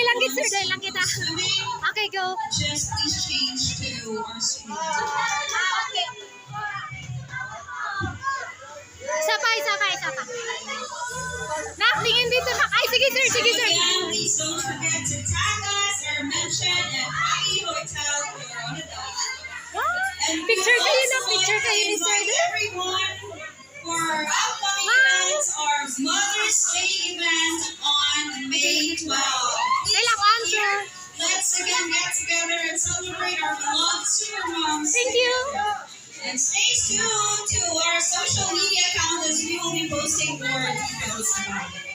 lang kita, sir. Dahil lang kita. Okay, go. Just please change to our screen. Isa pa. Nak, tingin dito, nak. Ay, sige, sir. Again, please don't forget to tag us or mention at Happy Hotel Coronado. Picture kayo na, picture kayo ni sir. Invite everyone for our upcoming events, our Mother's Day event on May 12. Kailang answer. Let's again get together and celebrate our beloved super moms. Thank you. And stay tuned to our social media account as we will be posting more details about it.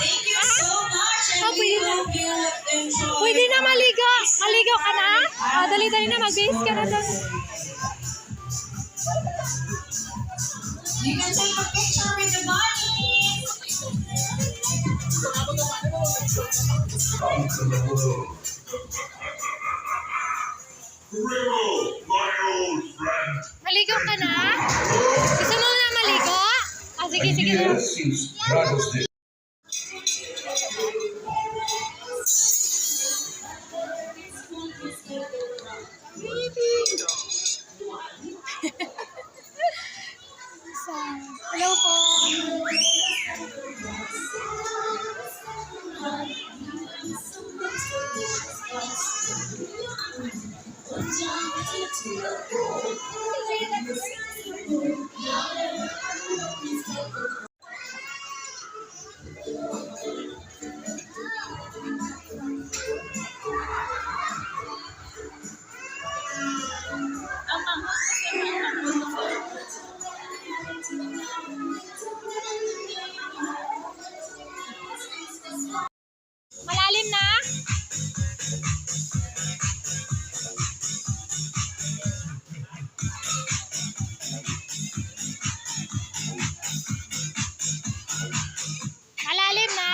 Thank you so much and we hope you enjoy. Pwede na maligo. Maligo ka na? Dali-dali na, mag-base ka na doon. You can take a picture with the bunnies. Remo, my old friend. Maligo ka na? Gusto mo na maligo? Sige. Yes, seems struggles this. Hello po. Malalim na? Malalim na?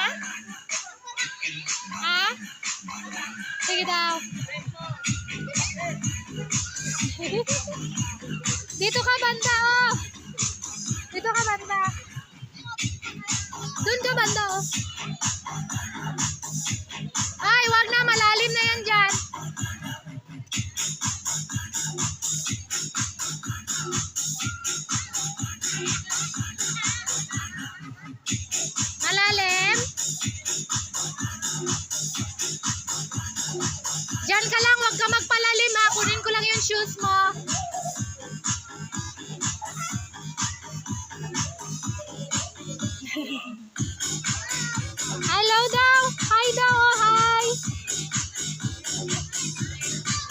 Ha? Sige daw. Dito ka banda, oh. Dito ka banda. Doon ka banda, oh. Ay, wag na. Malalim na yan dyan. Malalim. Diyan ka lang. Wag ka magpalalim, ha. Kunin ko lang yung shoes mo. Hello daw. Hi daw, oh, hi.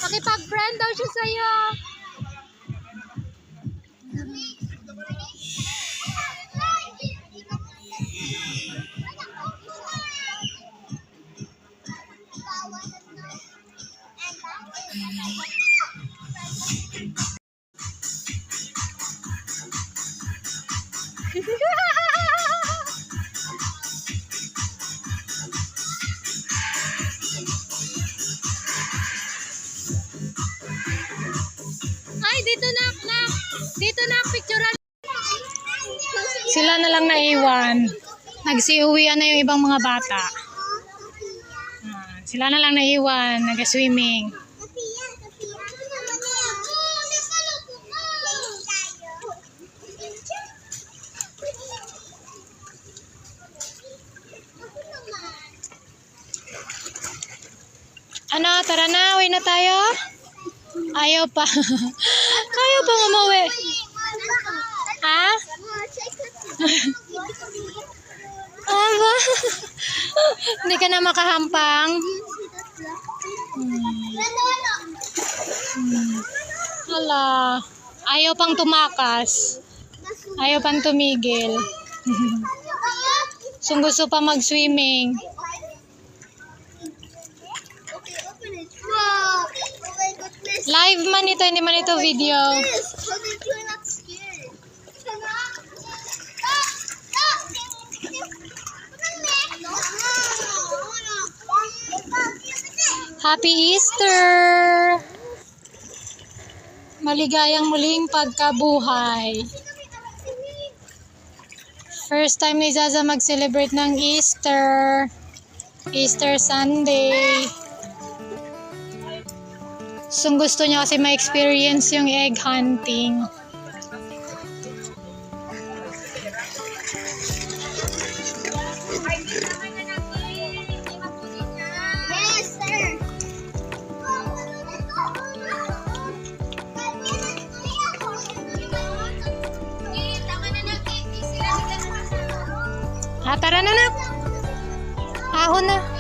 Makipag-friend daw siya sa'yo. Ay, dito na. Dito na, picturean. Sila na lang naiwan. Nagsiuwian na yung ibang mga bata. Sila na lang naiwan, nag-swimming. Ano, tara na, uwi na tayo? Ayaw pa. Ayaw pa umuwi. Ha? Aba. Hindi ka na makahampang. Hala. Ayaw pang tumakas. Ayaw pang tumigil. So gusto pa mag-swimming. Live man ito, hindi man ito video. Happy Easter! Maligayang muling pagkabuhay. First time ni Zaza mag-celebrate ng Easter. Easter Sunday. Gusto niya kasi ma-experience yung egg hunting. Yes, sir. Tara na, nak. Ahon na.